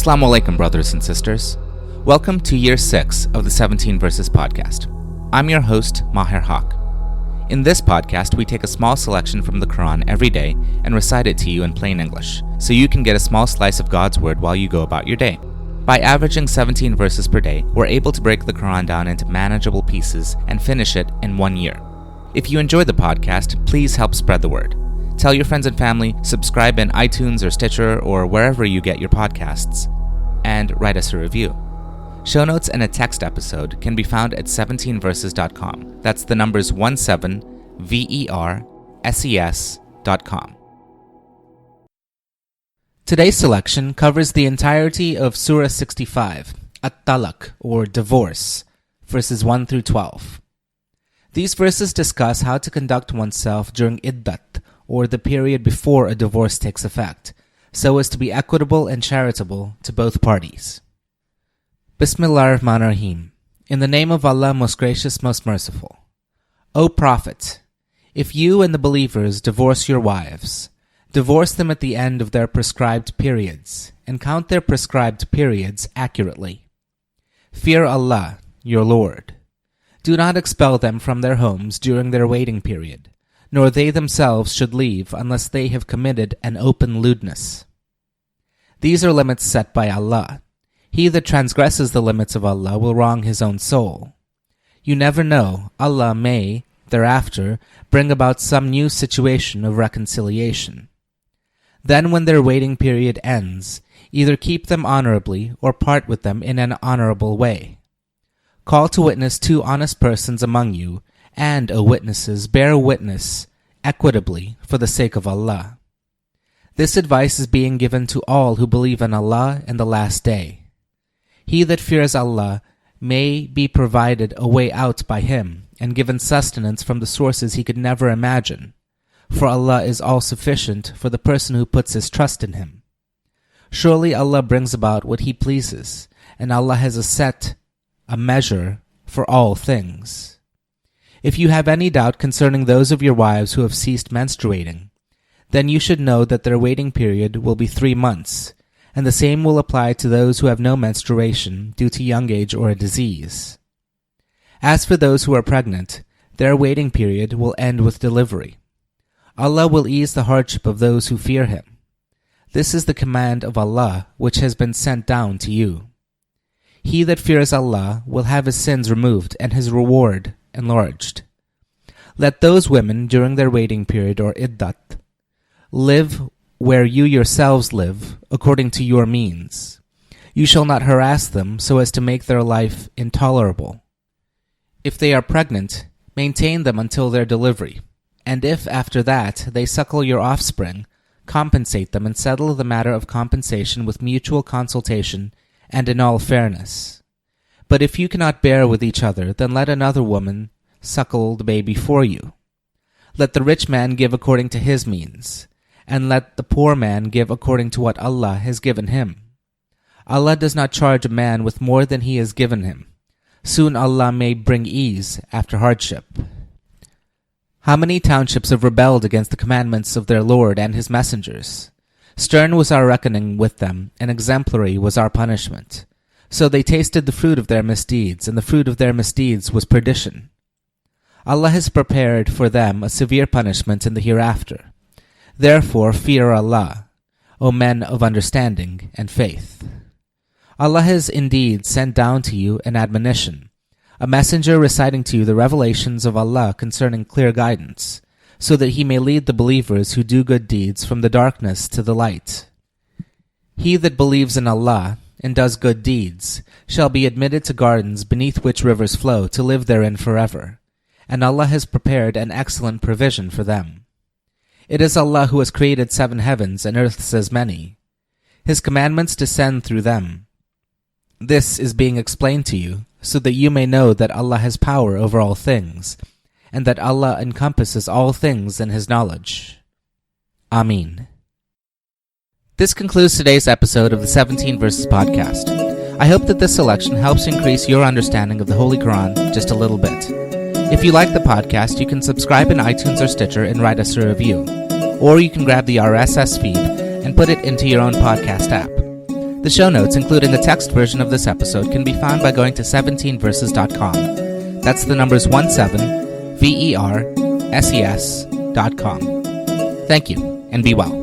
As-salaam wa-alaikum, brothers and sisters. Welcome to Year 6 of the 17 Verses podcast. I'm your host, Maher Haq. In this podcast, we take a small selection from the Quran every day and recite it to you in plain English, so you can get a small slice of God's word while you go about your day. By averaging 17 verses per day, we're able to break the Quran down into manageable pieces and finish it in 1 year. If you enjoy the podcast, please help spread the word. Tell your friends and family, subscribe in iTunes or Stitcher or wherever you get your podcasts, and write us a review. Show notes and a text episode can be found at 17verses.com. That's the numbers 17verses.com. Today's selection covers the entirety of Surah 65, At-Talãq, or Divorce, verses 1 through 12. These verses discuss how to conduct oneself during Iddat, or the period before a divorce takes effect, so as to be equitable and charitable to both parties. Bismillahir Rahmanir Rahim. In the name of Allah, most gracious, most merciful. O Prophet, if you and the believers divorce your wives, divorce them at the end of their prescribed periods, and count their prescribed periods accurately. Fear Allah, your Lord. Do not expel them from their homes during their waiting period, nor they themselves should leave unless they have committed an open lewdness. These are limits set by Allah. He that transgresses the limits of Allah will wrong his own soul. You never know, Allah may, thereafter, bring about some new situation of reconciliation. Then when their waiting period ends, either keep them honorably or part with them in an honorable way. Call to witness 2 honest persons among you, and, O witnesses, bear witness equitably for the sake of Allah. This advice is being given to all who believe in Allah and the Last Day. He that fears Allah may be provided a way out by Him and given sustenance from the sources he could never imagine, for Allah is all-sufficient for the person who puts his trust in Him. Surely Allah brings about what He pleases, and Allah has a measure for all things. If you have any doubt concerning those of your wives who have ceased menstruating, then you should know that their waiting period will be 3 months, and the same will apply to those who have no menstruation due to young age or a disease. As for those who are pregnant, their waiting period will end with delivery. Allah will ease the hardship of those who fear Him. This is the command of Allah which has been sent down to you. He that fears Allah will have his sins removed and his reward enlarged. Let those women during their waiting period or Iddat live where you yourselves live according to your means. You shall not harass them so as to make their life intolerable. If they are pregnant, maintain them until their delivery, and if after that they suckle your offspring, compensate them and settle the matter of compensation with mutual consultation and in all fairness. But if you cannot bear with each other, then let another woman suckle the baby for you. Let the rich man give according to his means, and let the poor man give according to what Allah has given him. Allah does not charge a man with more than He has given him. Soon Allah may bring ease after hardship. How many townships have rebelled against the commandments of their Lord and His messengers? Stern was our reckoning with them, and exemplary was our punishment. So they tasted the fruit of their misdeeds, and the fruit of their misdeeds was perdition. Allah has prepared for them a severe punishment in the hereafter. Therefore fear Allah, O men of understanding and faith. Allah has indeed sent down to you an admonition, a messenger reciting to you the revelations of Allah concerning clear guidance, so that He may lead the believers who do good deeds from the darkness to the light. He that believes in Allah and does good deeds shall be admitted to gardens beneath which rivers flow to live therein forever, and Allah has prepared an excellent provision for them. It is Allah who has created 7 heavens and earths as many. His commandments descend through them. This is being explained to you so that you may know that Allah has power over all things, and that Allah encompasses all things in His knowledge. Ameen. This concludes today's episode of the 17 Verses podcast. I hope that this selection helps increase your understanding of the Holy Quran just a little bit. If you like the podcast, you can subscribe in iTunes or Stitcher and write us a review. Or you can grab the RSS feed and put it into your own podcast app. The show notes, including the text version of this episode, can be found by going to 17verses.com. That's the numbers 17, VERSES.com. Thank you, and be well.